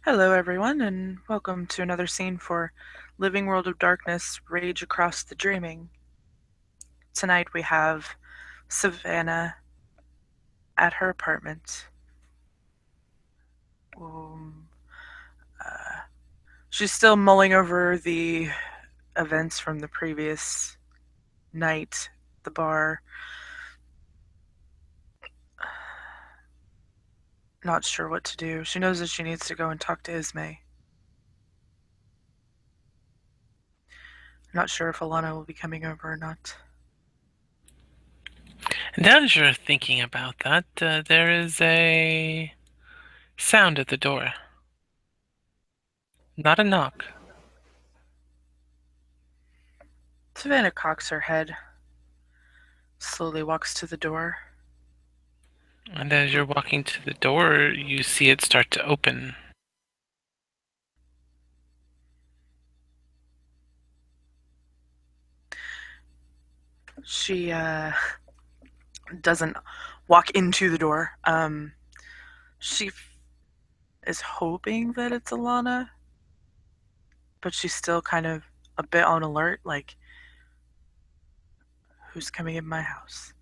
Hello, everyone, and welcome to another scene for Living World of Darkness Rage Across the Dreaming. Tonight we have Savannah at her apartment. Um, uh, she's still mulling over the events from the previous night at the bar. Not sure what to do. She knows that she needs to go and talk to Ismay. Not sure if Alana will be coming over or not. Now that you're thinking about that, there is a sound at the door. Not a knock. Savannah cocks her head, slowly walks to the door. And as you're walking to the door, you see it start to open. She doesn't walk into the door. She is hoping that it's Alana, but she's still kind of a bit on alert, like, who's coming in my house?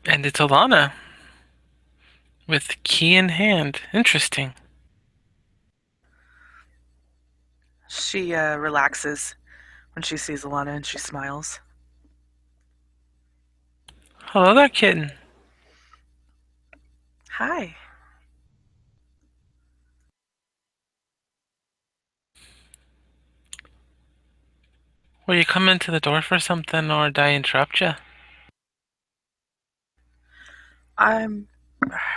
And it's Alana with key in hand. Interesting. She relaxes when she sees Alana and she smiles. Hello there, kitten. Hi. Were you coming to the door for something, or did I interrupt you? I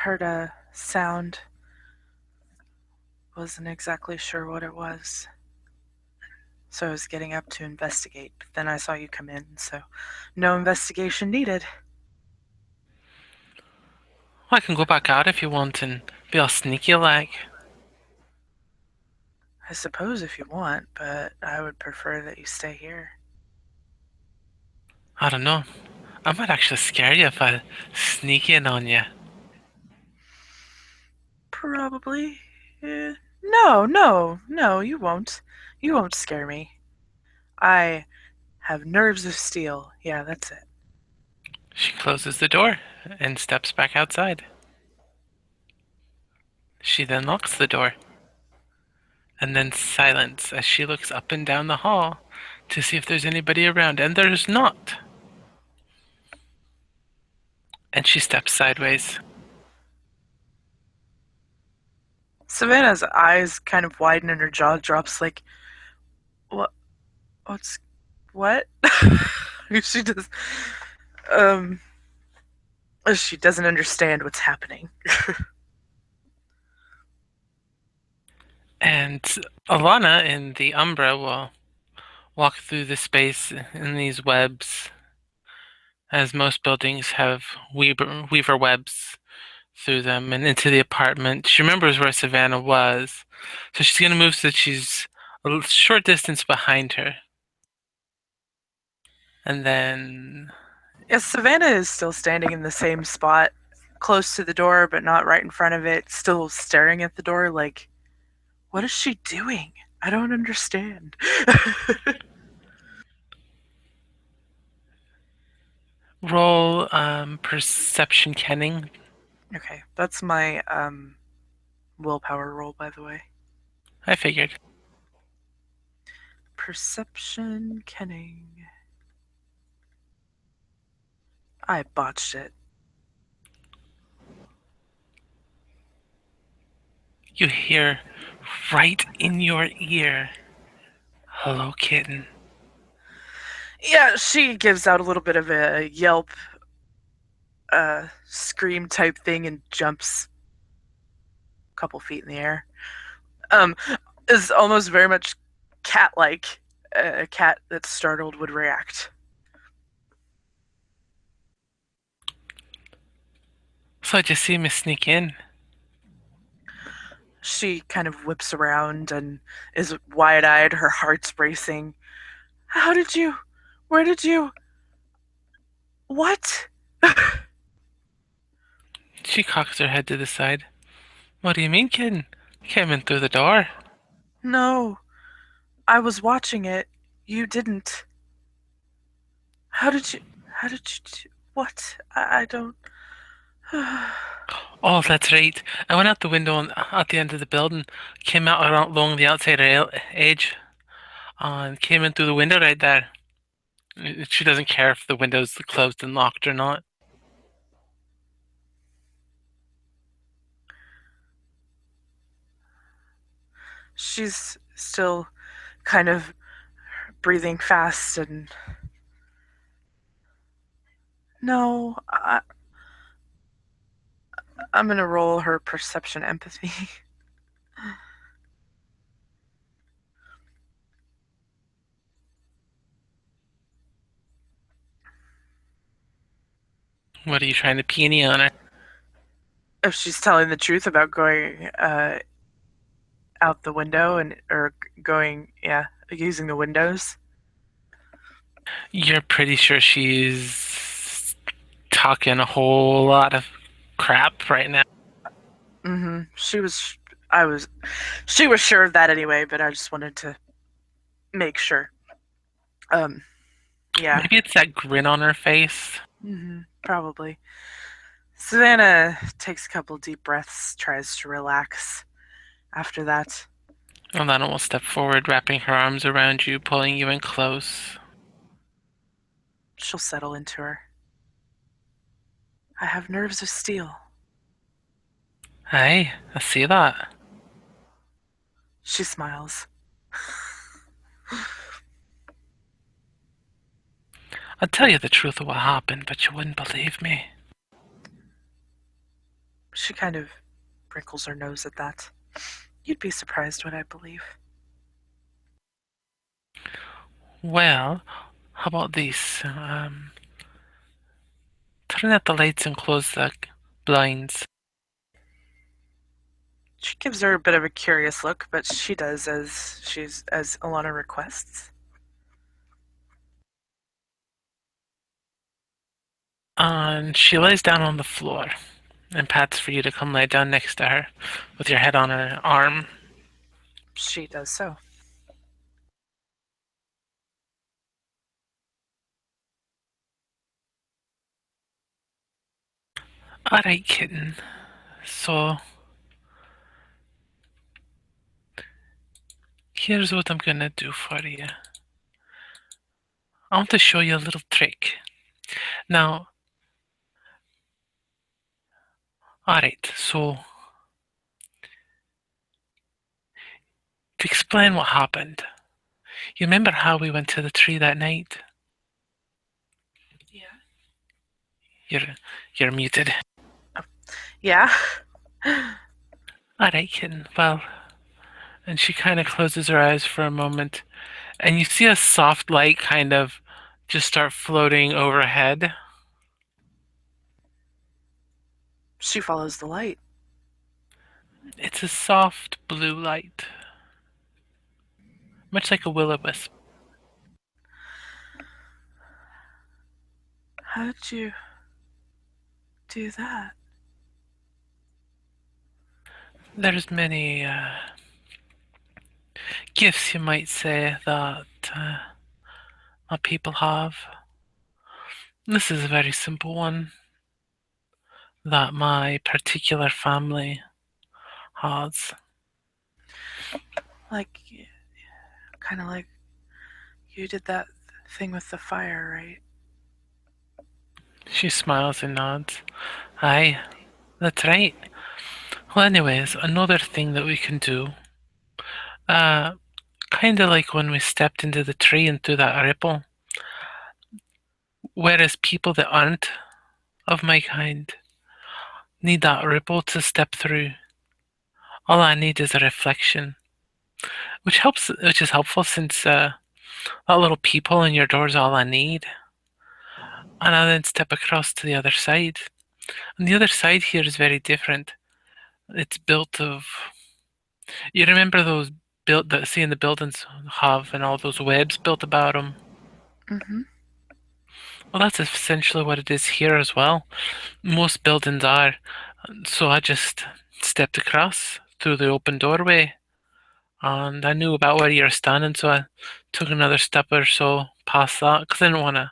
heard a sound. Wasn't exactly sure what it was. So I was getting up to investigate, but then I saw you come in, so no investigation needed. Well, I can go back out if you want and be all sneaky like. I suppose if you want, but I would prefer that you stay here. I don't know. I might actually scare you if I sneak in on you. Probably. No, you won't. You won't scare me. I have nerves of steel. Yeah, that's it. She closes the door and steps back outside. She then locks the door, and then silence as she looks up and down the hall to see if there's anybody around, and there's not. And she steps sideways. Savannah's eyes kind of widen and her jaw drops like, what? What's. What? she does. Um. She doesn't understand what's happening. And Alana in the Umbra will walk through the space in these webs, as most buildings have weaver webs through them, and into the apartment. She remembers where Savannah was, so she's going to move so that she's a short distance behind her. And then Yes, Savannah is still standing in the same spot, close to the door, but not right in front of it, still staring at the door like, what is she doing? I don't understand. roll perception kenning. Okay, that's my willpower roll, by the way. I figured. Perception kenning. I botched it. You hear right in your ear, "Hello, kitten." Yeah, she gives out a little bit of a yelp, scream type thing and jumps a couple feet in the air. Um, is almost very much cat-like. A cat that's startled would react. So I just see me sneak in. She kind of whips around and is wide-eyed. Her heart's racing. How did you? Where did you? What? She cocks her head to the side. What do you mean, kid? Came in through the door. No, I was watching it. You didn't. How did you. How did you. What? I don't. Oh, that's right. I went out the window at the end of the building, came out along the outside edge, and came in through the window right there. She doesn't care if the window's closed and locked or not. She's still kind of breathing fast and. No, I'm gonna roll her perception empathy. What are you trying to peony on her? If she's telling the truth about going out the window and or going, yeah, using the windows. You're pretty sure she's talking a whole lot of crap right now. Mm-hmm. She was. I was. She was sure of that anyway, but I just wanted to make sure. Um. Yeah. Maybe it's that grin on her face. Mm-hmm. Probably. Savannah takes a couple deep breaths, tries to relax. After that, And then will step forward, wrapping her arms around you, pulling you in close. she'll settle into her. I have nerves of steel. Hey, I see that. She smiles. I'd tell you the truth of what happened, but you wouldn't believe me. She kind of wrinkles her nose at that. You'd be surprised what I believe. Well, how about this? Turn out the lights and close the blinds. She gives her a bit of a curious look, but she does as Alana requests. And she lays down on the floor and pats for you to come lie down next to her with your head on her arm. She does so. Alright, kitten. So, here's what I'm gonna do for you. I want to show you a little trick. Now, alright, so to explain what happened, you remember how we went to the tree that night? Yeah. You're you're muted. Yeah. Alright, kitten. Well, and she kind of closes her eyes for a moment, and you see a soft light kind of just start floating overhead. She follows the light. It's a soft blue light, much like a will-o-wisp. How did you do that? There's many gifts, you might say, that people have. This is a very simple one that my particular family has. Like, kind of like you did that thing with the fire, right? She smiles and nods. Aye, that's right. Well, anyways, another thing that we can do, uh, kind of like when we stepped into the tree and through that ripple, whereas people that aren't of my kind need that ripple to step through. All I need is a reflection, which is helpful since that little peephole in your door is all I need. And I then step across to the other side. And the other side here is very different. It's built of. You remember those built that seeing the buildings have and all those webs built about them. Mm-hmm. Well, that's essentially what it is here as well. Most buildings are. So I just stepped across through the open doorway, and I knew about where you were standing, so I took another step or so past that because I didn't want to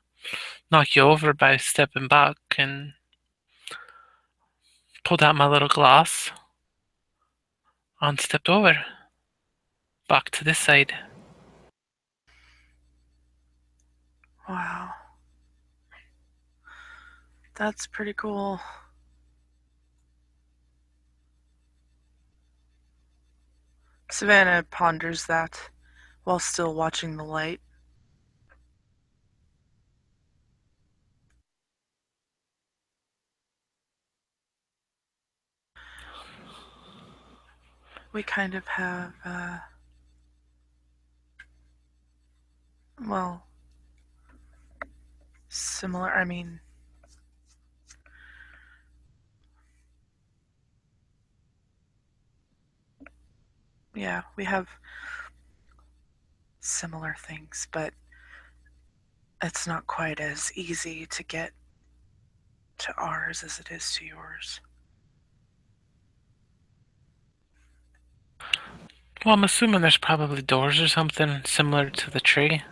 knock you over by stepping back, and pulled out my little glass and stepped over back to this side. Wow. That's pretty cool. Savannah ponders that while still watching the light. We kind of have, well, similar. I mean, yeah, we have similar things, but it's not quite as easy to get to ours as it is to yours. Well, I'm assuming there's probably doors or something similar to the tree.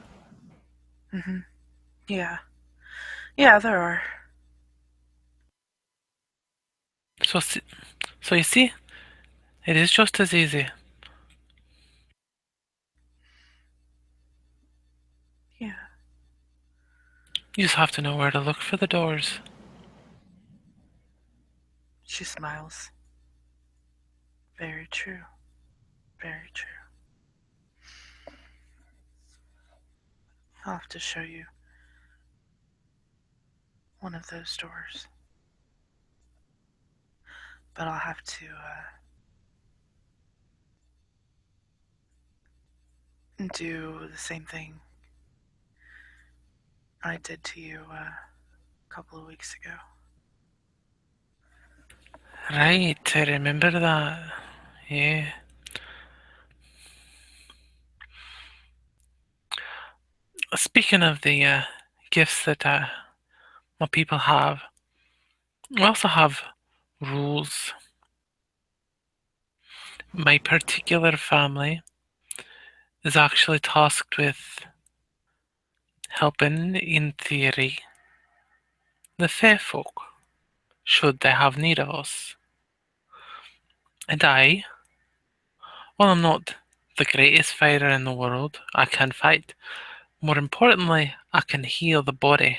Mm-hmm. Yeah. Yeah, there are. So, so you see, it is just as easy. Yeah. You just have to know where to look for the doors. She smiles. Very true. Very true. I'll have to show you one of those doors. But I'll have to do the same thing I did to you a couple of weeks ago. Right, I remember that. Yeah. Speaking of the gifts that my people have, we also have rules. My particular family is actually tasked with helping, in theory, the fair folk, should they have need of us. And I, well, I'm not the greatest fighter in the world, I can fight. More importantly, I can heal the body.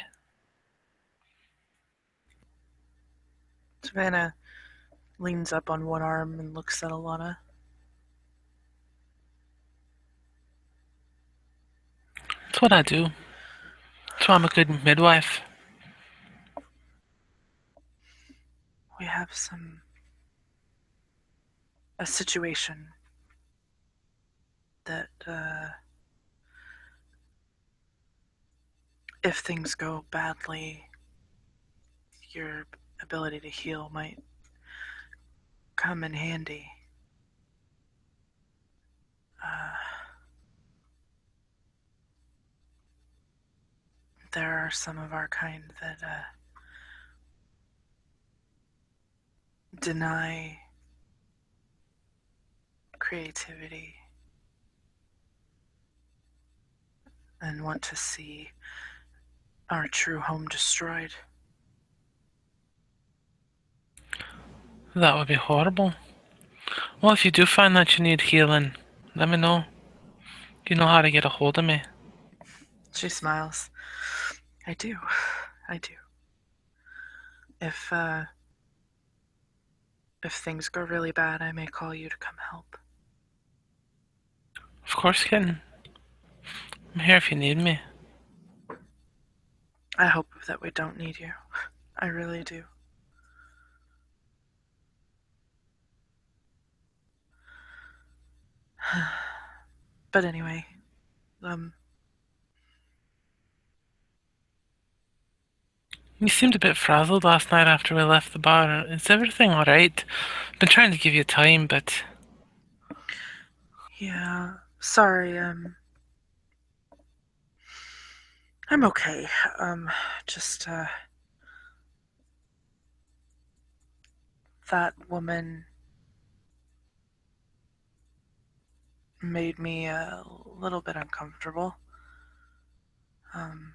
Savannah leans up on one arm and looks at Alana. That's what I do. That's why I'm a good midwife. We have a situation that if things go badly, your ability to heal might come in handy. Uh, there are some of our kind that deny creativity and want to see our true home destroyed. That would be horrible. Well, if you do find that you need healing, let me know. You know how to get a hold of me. She smiles. I do. I do. If if things go really bad, I may call you to come help. Of course, kitten. I'm here if you need me. I hope that we don't need you. I really do. But anyway, um, You seemed a bit frazzled last night after we left the bar. Is everything alright? Been trying to give you time, but yeah, sorry, I'm okay. Just that woman made me a little bit uncomfortable. Um,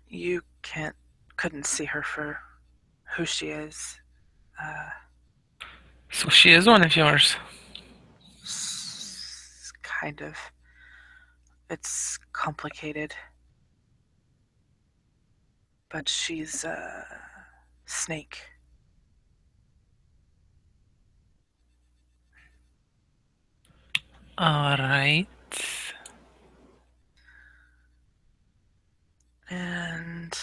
you couldn't see her for who she is. Uh, So she is one of yours. kind of. It's complicated, but she's a snake. Alright. And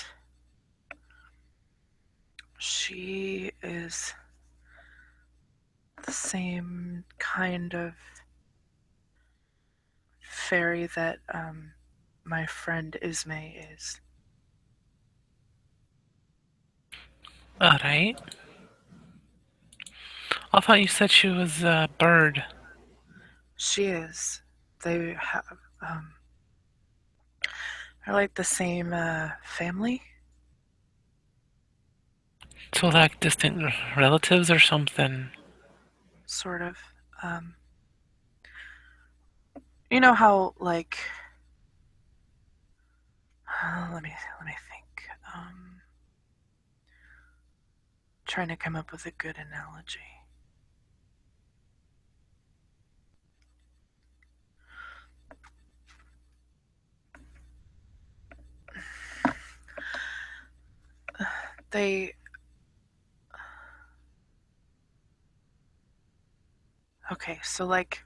she is the same kind of fairy that my friend Ismay is. Alright. I thought you said she was a bird. She is. They have are like the same family, So like distant relatives or something. sort of. Um, you know how like let me think. Trying to come up with a good analogy. They okay, so like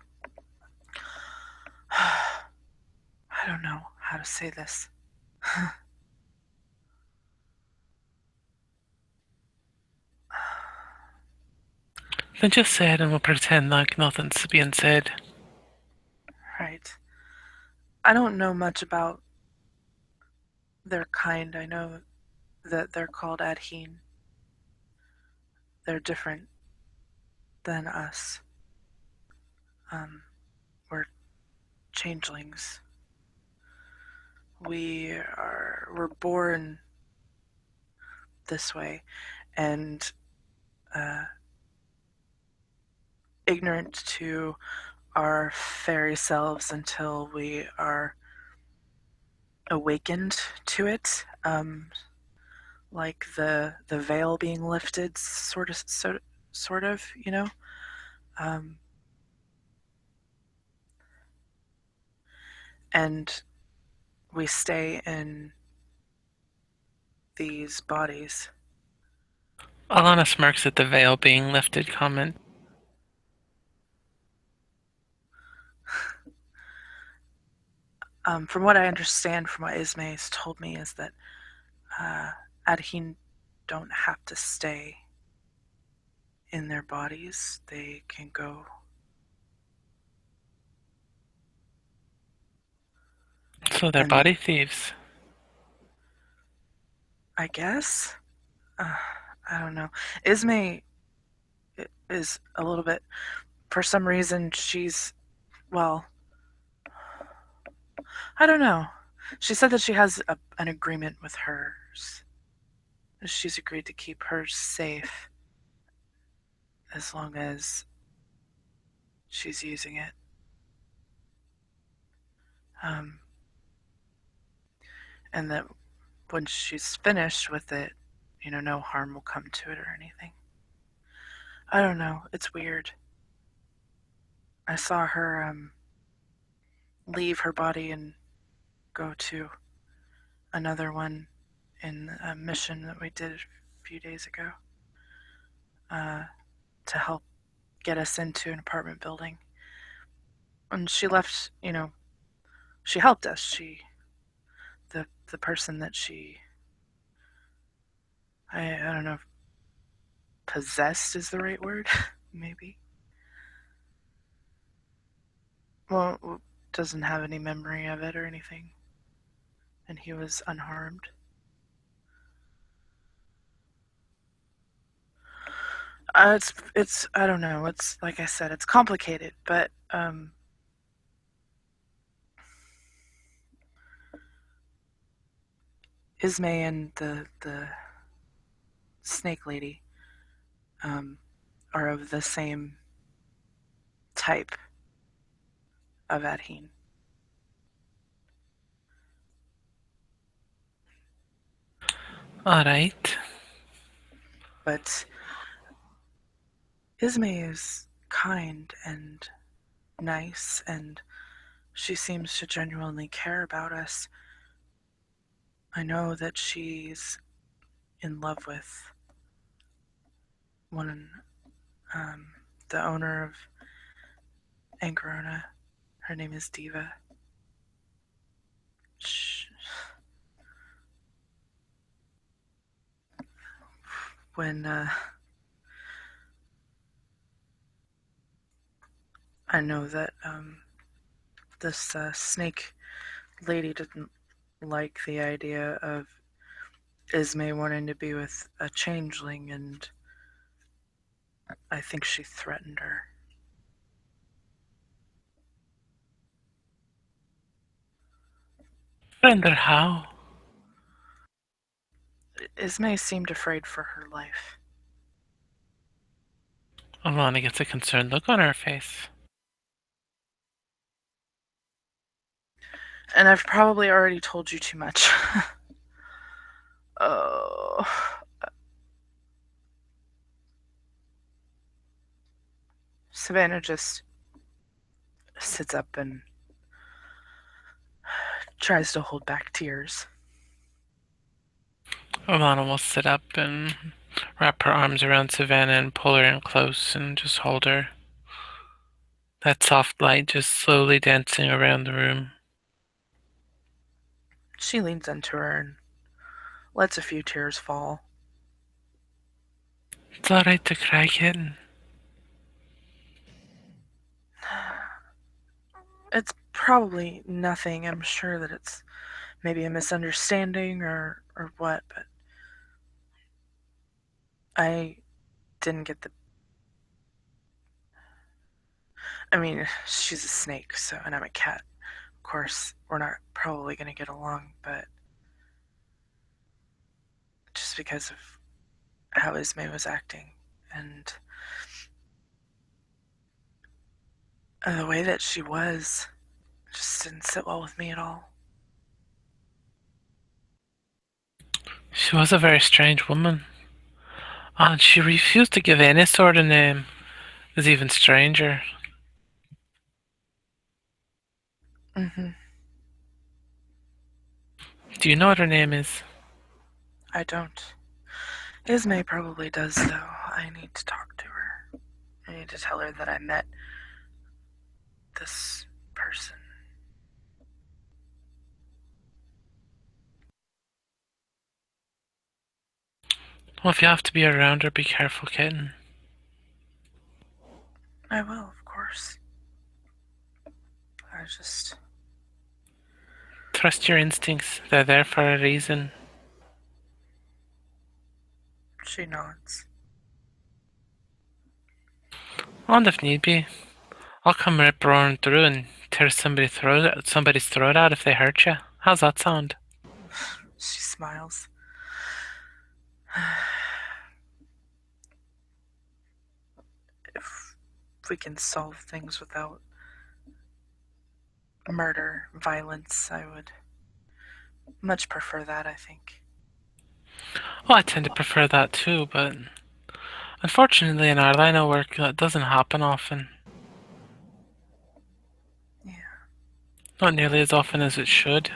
I don't know how to say this. Then just say it and we'll pretend like nothing's being said. Right. I don't know much about their kind. I know that they're called Adheen. They're different than us. We're changelings. We're born this way and uh, ignorant to our fairy selves until we are awakened to it. Like the veil being lifted, sort of, you know. Um, and we stay in these bodies. Alana smirks at the veil being lifted comment. From what I understand, from what Ismay has told me, is that uh, Adhin don't have to stay in their bodies. They can go. So they're And body thieves. I guess uh, I don't know. Ismay is a little bit. For some reason, she's well. I don't know. She said that she has an agreement with hers. She's agreed to keep hers safe as long as she's using it. Um, and that when she's finished with it, no harm will come to it or anything. I don't know. It's weird. I saw her leave her body and go to another one in a mission that we did a few days ago uh, to help get us into an apartment building. And she left, she helped us. The person that I don't know if possessed is the right word, maybe. Well, doesn't have any memory of it or anything, and he was unharmed. It's I don't know. It's like I said, it's complicated, but Ismay and the snake lady um, are of the same type of adhene. Alright. But Ismay is kind and nice, and she seems to genuinely care about us. I know that she's in love with one, um, the owner of Angarona. Her name is Diva. Sh when I know that this snake lady didn't like the idea of Ismay wanting to be with a changeling, and I think she threatened her. Wonder how. Ismay seemed afraid for her life. Alana gets a concerned look on her face. And I've probably already told you too much. Oh. Savannah just sits up and tries to hold back tears. Alana will sit up and wrap her arms around Savannah and pull her in close and just hold her. That soft light just slowly dancing around the room. She leans into her and lets a few tears fall. It's alright to cry, kitten. It's probably nothing. I'm sure that it's maybe a misunderstanding or what, but I didn't get the. I mean, she's a snake, so, and I'm a cat. Of course, we're not probably going to get along, but just because of how Ismay was acting and the way that she was, just didn't sit well with me at all. She was a very strange woman, and she refused to give any sort of name. Is even stranger. Mm-hmm. Do you know what her name is? I don't. Ismay probably does, though. I need to talk to her. I need to tell her that I met this person. Well, if you have to be around her, be careful, kitten. I will, of course. I just. Trust your instincts. They're there for a reason. She nods. And if need be, I'll come rip roaring through and tear somebody's throat out if they hurt you. How's that sound? She smiles. If we can solve things without murder, violence, I would much prefer that, I think. Oh, I tend to prefer that too, but unfortunately in our line of work, that doesn't happen often. Yeah, Not nearly as often as it should.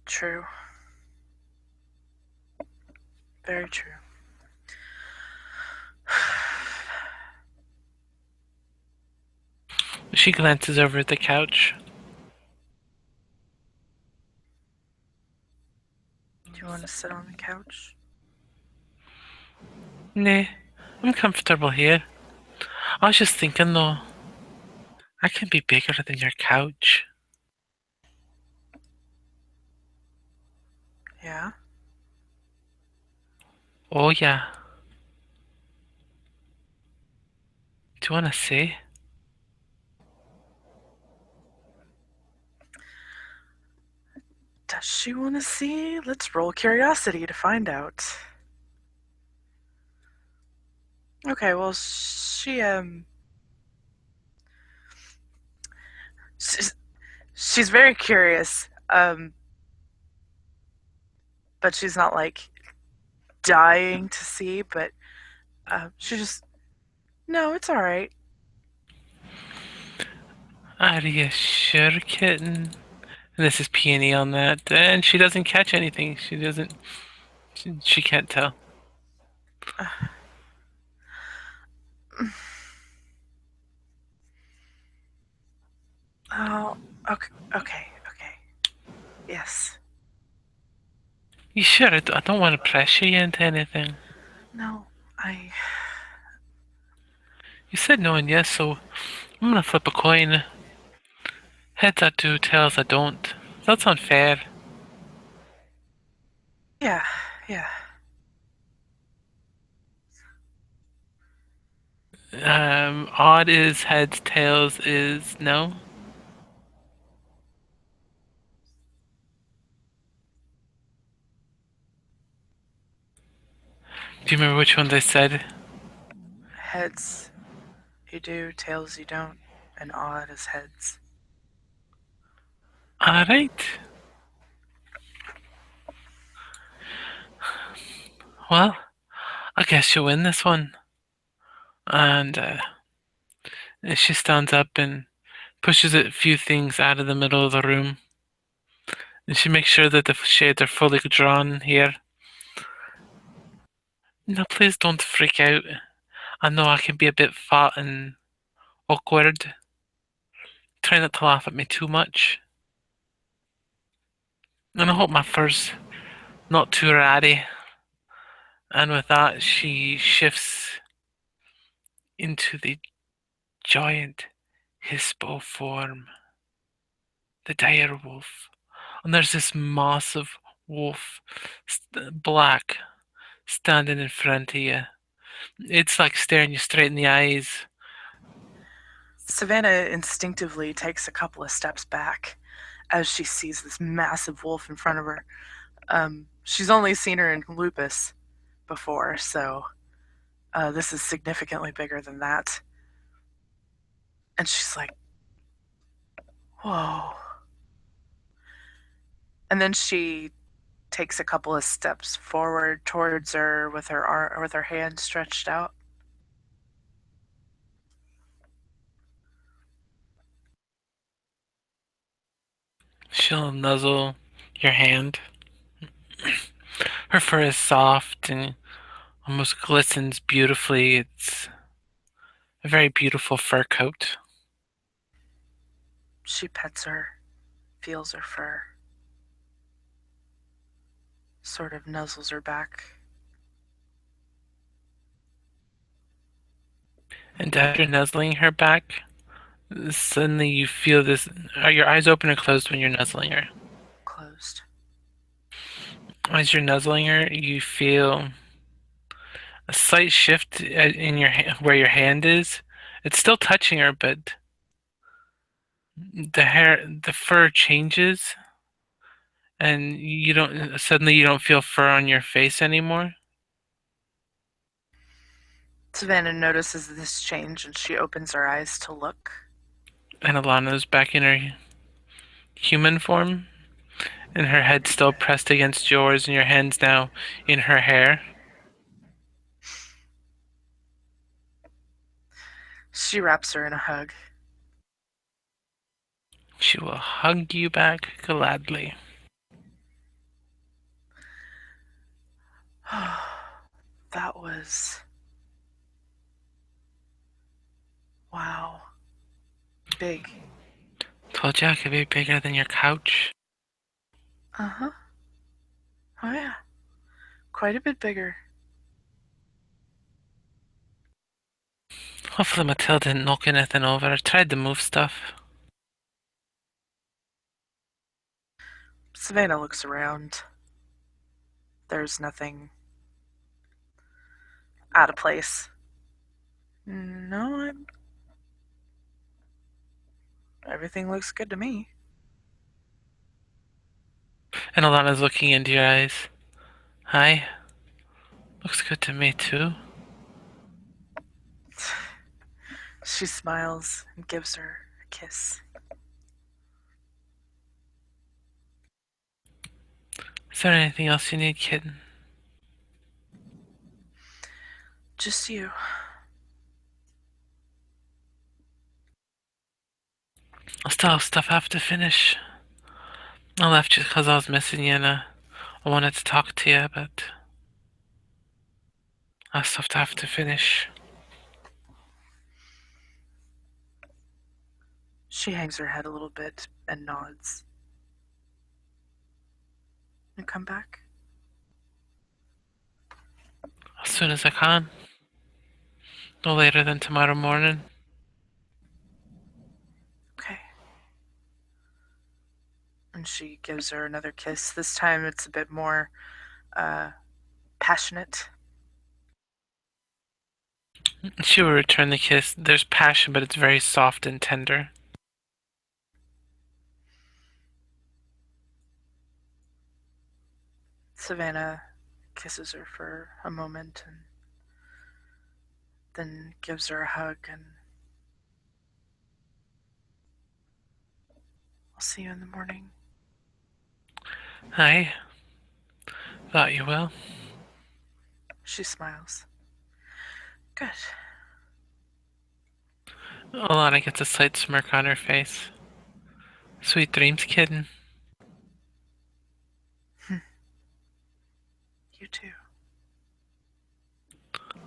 true. Very true. She glances over at the couch. Do you want to sit on the couch? Nah, I'm comfortable here. I was just thinking though, I can be bigger than your couch. Yeah? Oh yeah. Do you wanna see? Does she want to see? Let's roll curiosity to find out. Okay, well, she's, she's very curious, but she's not like dying to see. But she just no, it's all right. Are you sure, kitten? And this is Peony on that, and she doesn't catch anything. She doesn't. She can't tell. Oh, okay, okay, okay. Yes. You sure? I don't want to pressure you into anything. No, I. You said no and yes, so I'm gonna flip a coin. Heads I do, tails I don't. That's unfair. Yeah, yeah. Odd is heads, tails is no. Do you remember which ones I said? Heads you do, tails you don't, and odd is heads. Alright. Well, I guess you win this one. And she stands up and pushes a few things out of the middle of the room. And she makes sure that the shades are fully drawn here. No, please don't freak out. I know I can be a bit fat and awkward. Try not to laugh at me too much. And I hope my fur's not too ratty. And with that, she shifts into the giant hippo form, the dire wolf. And there's this massive wolf, black, standing in front of you. It's like staring you straight in the eyes. Savannah instinctively takes a couple of steps back as she sees this massive wolf in front of her. She's only seen her in lupus before, so this is significantly bigger than that. And she's like, whoa. And then she takes a couple of steps forward towards her with her with her hand stretched out. She'll nuzzle your hand. Her fur is soft and almost glistens beautifully. It's a very beautiful fur coat. She pets her, feels her fur, sort of nuzzles her back. And after nuzzling her back, suddenly you feel this. Are your eyes open or closed when you're nuzzling her? Closed. As you're nuzzling her, you feel a slight shift in your where your hand is. It's still touching her, but the fur changes, and you don't feel fur on your face anymore. Savannah notices this change and she opens her eyes to look. And Alana's back in her human form, and her head still pressed against yours, and your hands now in her hair. She wraps her in a hug. She will hug you back gladly. That was. Wow. Big. Told you I could be bigger than your couch. Uh huh. Oh, yeah. Quite a bit bigger. Hopefully Matilda didn't knock anything over. I tried to move stuff. Savannah looks around. There's nothing out of place. No, everything looks good to me. And Alana's looking into your eyes. Hi. Looks good to me, too. She smiles and gives her a kiss. Is there anything else you need, kitten? Just you. I still have stuff I have to finish. I left you because I was missing you and I wanted to talk to you, but I have stuff to have to finish. She hangs her head a little bit and nods. And come back? As soon as I can. No later than tomorrow morning. Okay. And she gives her another kiss. This time it's a bit more uh, passionate. She will return the kiss. There's passion, but it's very soft and tender. Savannah kisses her for a moment and then gives her a hug, and I'll see you in the morning. I thought you will. She smiles. Good. Alana gets a slight smirk on her face. Sweet dreams, kitten. You too.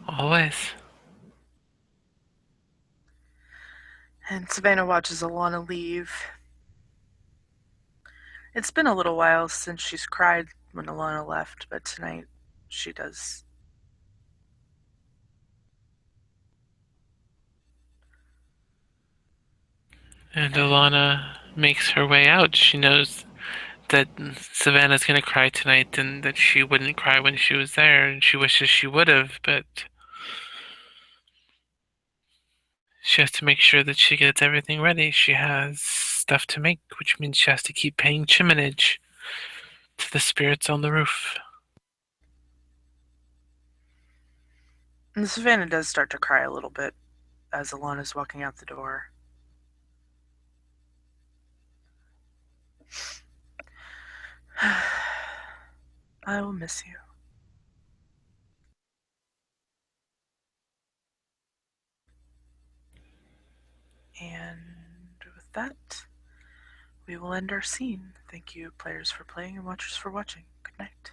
Always. And Savannah watches Alana leave. It's been a little while since she's cried when Alana left, but tonight she does. And And Alana makes her way out. She knows that Savannah's gonna cry tonight and that she wouldn't cry when she was there, and she wishes she would have, but she has to make sure that she gets everything ready. She has stuff to make, which means she has to keep paying chiminage to the spirits on the roof. Savannah does start to cry a little bit as Alana's walking out the door. I will miss you. And with that, we will end our scene. Thank you, players, for playing and watchers for watching. Good night.